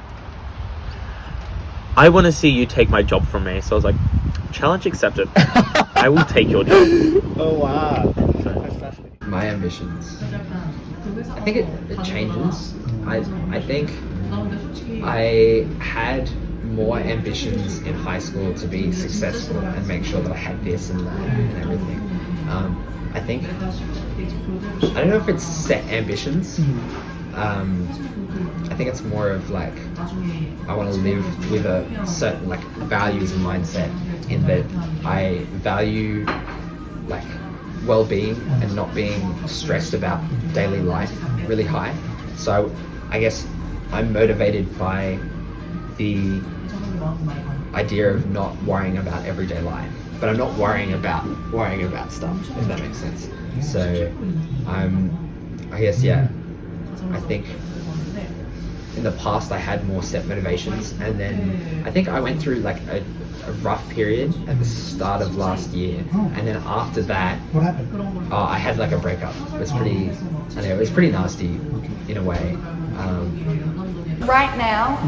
I want to see you take my job from me. So I was like, challenge accepted. I will take your job. Oh wow. My ambitions, I think it changes. I think I had more ambitions in high school to be successful and make sure that I had this and that and everything. I think, I don't know if it's set ambitions. I think it's more of like, I want to live with a certain like values and mindset, in that I value like well-being and not being stressed about daily life really high. So I guess I'm motivated by the idea of not worrying about everyday life, but I'm not worrying about stuff, if that makes sense. So I guess, yeah, I think in the past I had more set motivations, and then I think I went through like a rough period at the start of last year, and then after that, what happened? I had like a breakup. It was pretty, I don't know, it was pretty nasty in a way. Right now,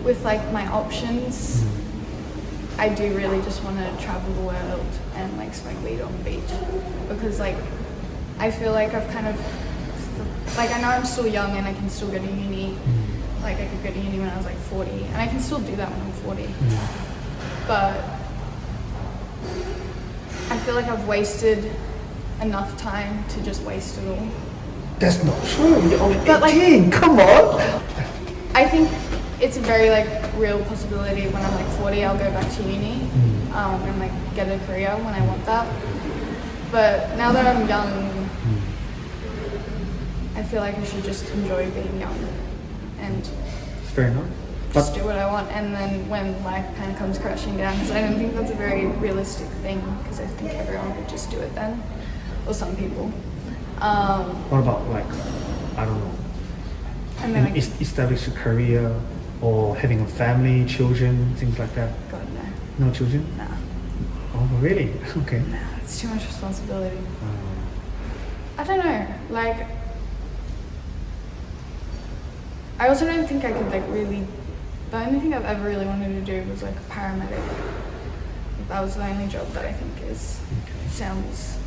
with like my options, I do really just want to travel the world and like smoke weed on the beach, because like I feel like I've kind of like, I know I'm still young and I can still go to uni. Like I could go to uni when I was like 40, and I can still do that when I'm 40. But I feel like I've wasted enough time to just waste it all. That's not true. You're only 18. Like, come on. I think it's a very like real possibility when I'm like 40, I'll go back to uni and like get a career when I want that. But now that I'm young, I feel like I should just enjoy being young and Fair enough. just do what I want. And then when life kind of comes crashing down, because I don't think that's a very realistic thing, because I think everyone would just do it then, or some people. What about like, I don't know, And then establish a career or having a family, children, things like that? God, no. No children? No. Oh, really? Okay. No, it's too much responsibility. I don't know, like, I also don't think I could like really, the only thing I've ever really wanted to do was like a paramedic. That was the only job that I think sounds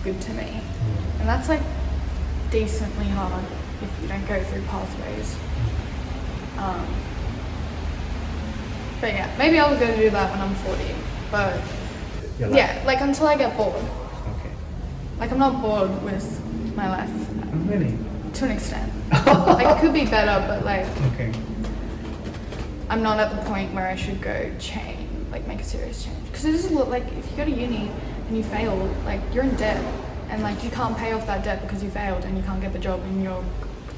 good to me. And that's like decently hard if you don't go through pathways. But yeah, maybe I'll go do that when I'm 40. But yeah, like until I get bored. Okay. Like I'm not bored with my life. Oh, really? To an extent. Like it could be better, but like Okay. I'm not at the point where I should go make a serious change. Because it doesn't look like if you go to uni and you fail, like you're in debt, and like you can't pay off that debt because you failed and you can't get the job and you're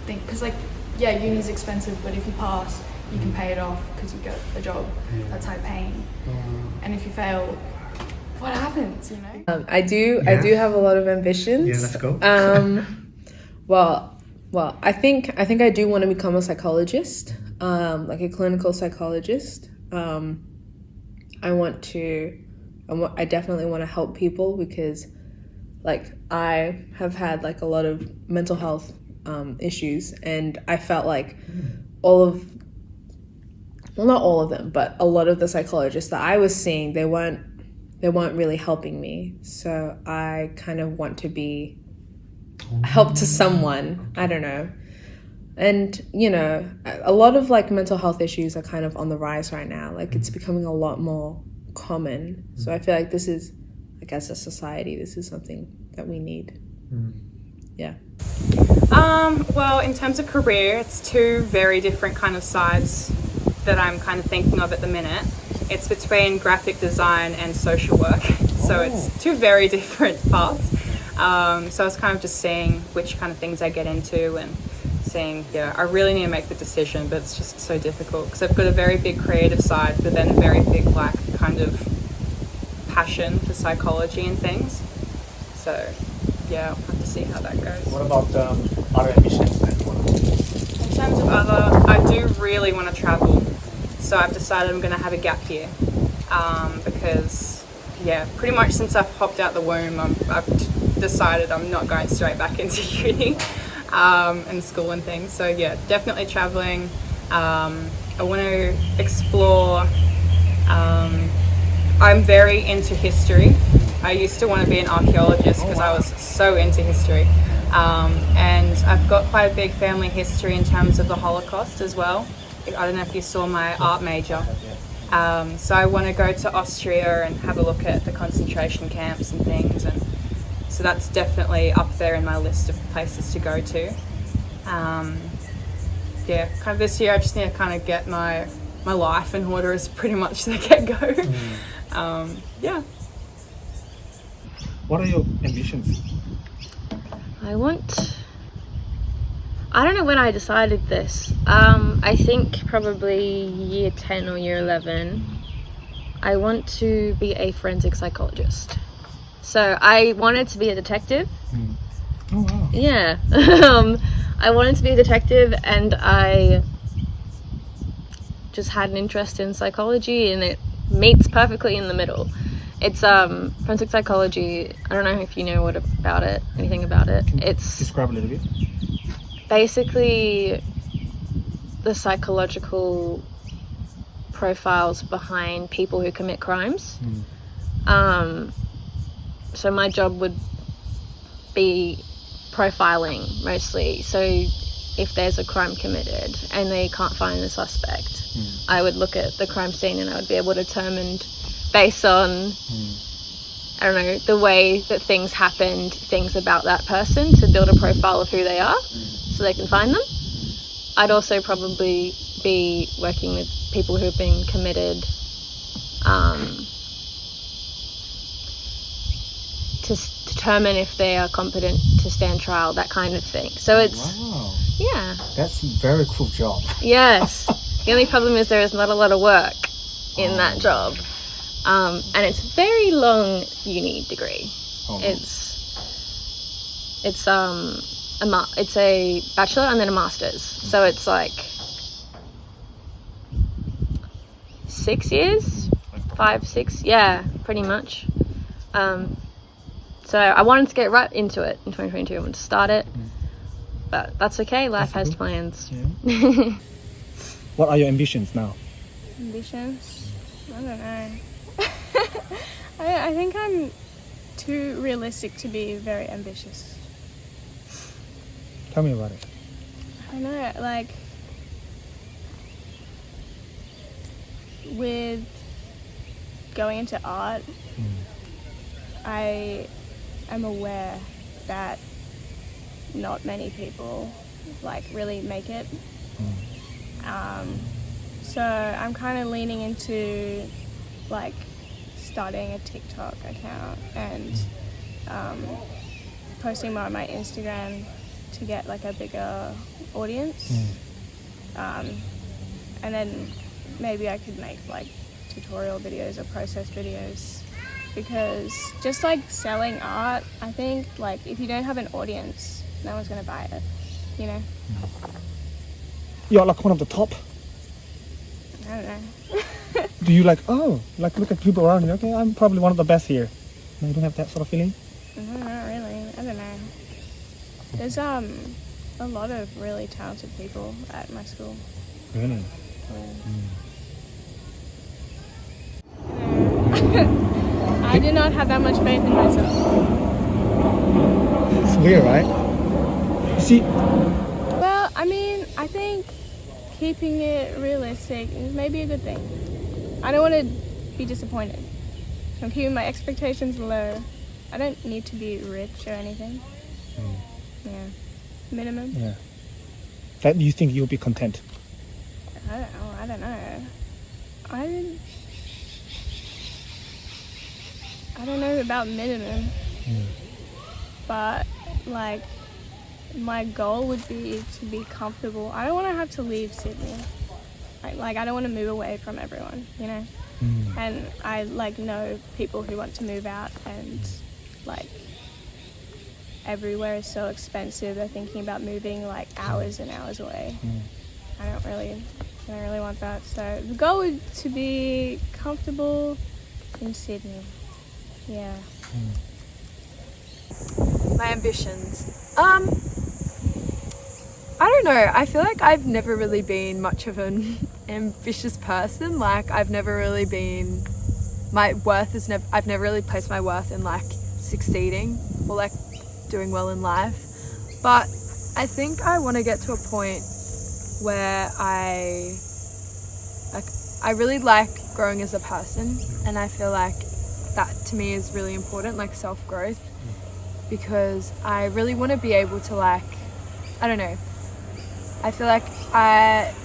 because like yeah, uni's expensive, but if you pass, you can pay it off because you get a job that's high paying. And if you fail, what happens? You know. I do have a lot of ambitions. Yeah, let's go. Well, I think I do want to become a psychologist, like a clinical psychologist. I definitely want to help people because, like, I have had like a lot of mental health issues, and I felt like not all of them, but a lot of the psychologists that I was seeing, they weren't really helping me. So I kind of want to be help to someone, I don't know. And, you know, a lot of like mental health issues are kind of on the rise right now. Like it's becoming a lot more common. So I feel like this is, like as a society, this is something that we need. Yeah. Well, in terms of career, it's two very different kind of sides that I'm kind of thinking of at the minute. It's between graphic design and social work. So it's two very different paths. So I was kind of just seeing which kind of things I get into and saying, yeah, I really need to make the decision, but it's just so difficult because I've got a very big creative side, but then a very big like kind of passion for psychology and things. So yeah, I'll have to see how that goes. What about other ambitions then? In terms of other, I do really want to travel. So I've decided I'm going to have a gap year because yeah, pretty much since I've popped out the womb, I've decided I'm not going straight back into uni. And school and things. So yeah, definitely traveling. I want to explore. I'm very into history. I used to want to be an archaeologist because I was so into history. And I've got quite a big family history in terms of the Holocaust as well. I don't know if you saw my art major. So I want to go to Austria and have a look at the concentration camps and things, and so that's definitely up there in my list of places to go to. Yeah, kind of this year I just need to kind of get my life in order is pretty much the get-go. Yeah. What are your ambitions? I don't know when I decided this. I think probably year 10 or year 11. I want to be a forensic psychologist. So I wanted to be a detective. Oh wow. Yeah. I wanted to be a detective, and I just had an interest in psychology, and it meets perfectly in the middle. It's forensic psychology. I don't know if you know anything about it. It's describe a little bit. Basically the psychological profiles behind people who commit crimes. So my job would be profiling mostly. So if there's a crime committed and they can't find the suspect, I would look at the crime scene and I would be able to determine based on I don't know, the way that things happened, things about that person, to build a profile of who they are so they can find them. I'd also probably be working with people who've been committed to determine if they are competent to stand trial, that kind of thing. So it's, yeah. That's a very cool job. Yes. The only problem is there is not a lot of work in that job. And it's a very long uni degree. It's it's it's a bachelor and then a master's. So it's like 6 years, 5, 6, yeah, pretty much. So I wanted to get right into it in 2022. I wanted to start it, but that's okay. Life has plans. Yeah. What are your ambitions now? Ambitions? I don't know. I think I'm too realistic to be very ambitious. Tell me about it. I don't know, like, with going into art, I am aware that not many people like really make it. So I'm kind of leaning into like starting a TikTok account and posting more on my Instagram to get like a bigger audience. And then maybe I could make like tutorial videos or process videos, because just like selling art, I think like if you don't have an audience, no one's gonna buy it, you know? You're like one of the top. I don't know. Do you like, oh, like look at people around you, okay, I'm probably one of the best here? No, you don't have that sort of feeling? No, not really. I don't know. There's a lot of really talented people at my school. Really? I do not have that much faith in myself. It's weird, right? You see, Well, I mean, I think keeping it realistic is maybe a good thing. I don't want to be disappointed. I'm keeping my expectations low. I don't need to be rich or anything. Yeah. Minimum. yeah. That you think you'll be content? I don't know. I don't know about minimum. But like my goal would be to be comfortable. I don't want to have to leave Sydney. Like I don't want to move away from everyone, you know? And I like know people who want to move out, and like everywhere is so expensive. They're thinking about moving like hours and hours away. I don't really want that. So the goal would to be comfortable in Sydney. Yeah. My ambitions. I don't know. I feel like I've never really been much of an ambitious person. Like I've never really been. I've never really placed my worth in like succeeding or like doing well in life. But I think I want to get to a point where I really like growing as a person, and I feel like that to me is really important, like self-growth, because I really want to be able to like, I don't know, I feel like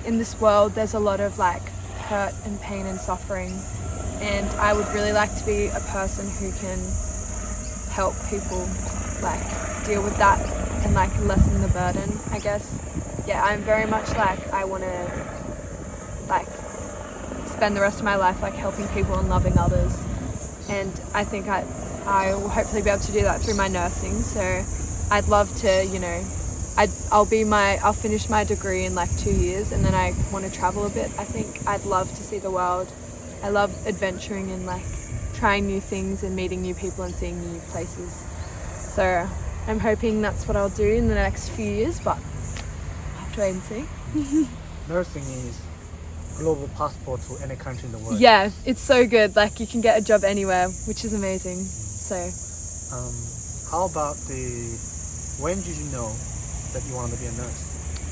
in this world there's a lot of like hurt and pain and suffering, and I would really like to be a person who can help people like deal with that and like lessen the burden, I guess. Yeah, I'm very much like I want to like spend the rest of my life like helping people and loving others, and I think I will hopefully be able to do that through my nursing. So I'd love to, you know, I'll finish my degree in like 2 years, and then I want to travel a bit. I think I'd love to see the world. I love adventuring and like trying new things and meeting new people and seeing new places. So I'm hoping that's what I'll do in the next few years, but I'll have to wait and see. nursing is global passport to any country in the world. Yeah, it's so good. Like you can get a job anywhere, which is amazing. So how about when did you know that you wanted to be a nurse?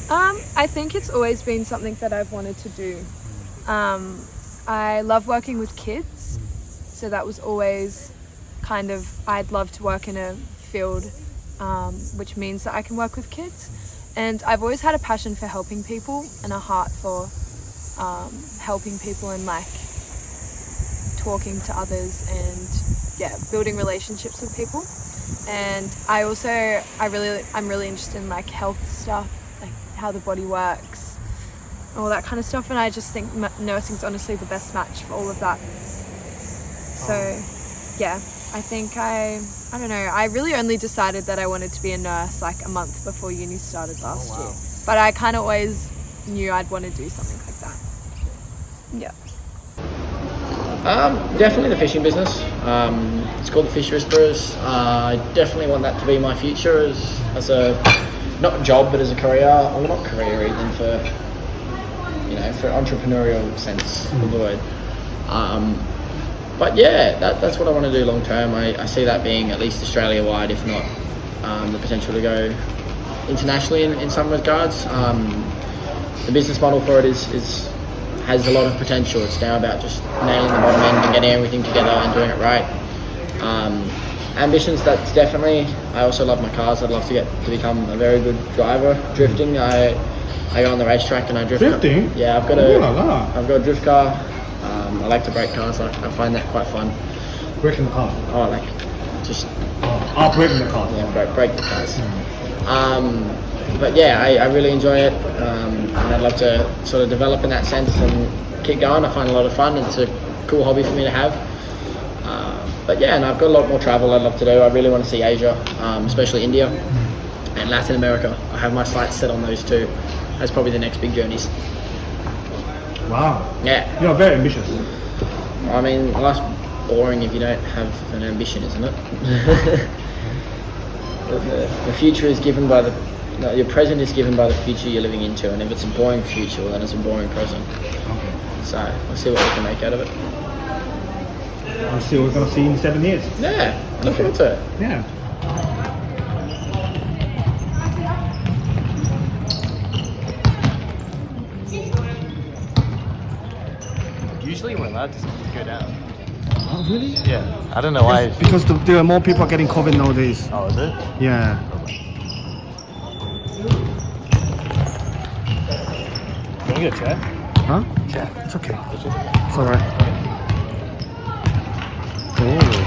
I think it's always been something that I've wanted to do. I love working with kids, so that was always kind of, I'd love to work in a field which means that I can work with kids, and I've always had a passion for helping people and a heart for helping people and like talking to others and building relationships with people. And I'm really interested in like health stuff, like how the body works, all that kind of stuff, and I just think nursing's honestly the best match for all of that. So I think I don't know, I really only decided that I wanted to be a nurse like a month before uni started last year. But I kind of always knew I'd want to do something like that. Yeah. Definitely the fishing business. It's called the Fish Whisperers. I definitely want that to be my future as a, not a job, but as a career. Well, not career even, for entrepreneurial sense of the word. But yeah, that's what I want to do long term. I see that being at least Australia wide, if not the potential to go internationally in some regards. The business model for it has a lot of potential. It's now about just nailing the bottom end and getting everything together and doing it right. Ambitions, that's definitely. I also love my cars. I'd love to become a very good driver. Drifting, I go on the racetrack and I drift. Drifting? Yeah, I've got a drift car. I like to break cars. I find that quite fun. Breaking the car? Oh, like just breaking the car. Yeah, break the cars. But yeah, I really enjoy it, and I'd love to sort of develop in that sense and keep going. I find it a lot of fun. It's a cool hobby for me to have. But yeah, and I've got a lot more travel I'd love to do. I really want to see Asia, especially India and Latin America. I have my sights set on those two. That's probably the next big journeys. Wow. Yeah. You're very ambitious. I mean, life's boring if you don't have an ambition, isn't it? The future is given by your present is given by the future you're living into, and if it's a boring future, well, then it's a boring present. Okay. So we'll see what we can make out of it. We'll see what we're going to see in 7 years. Yeah, look forward to it. Yeah. Usually we're allowed to go down. Oh, really? Yeah. I don't know why. Because there are more people getting COVID nowadays. Oh, is it? Yeah. Can we get a chair? Huh? Chair. It's okay. It's alright. Oh.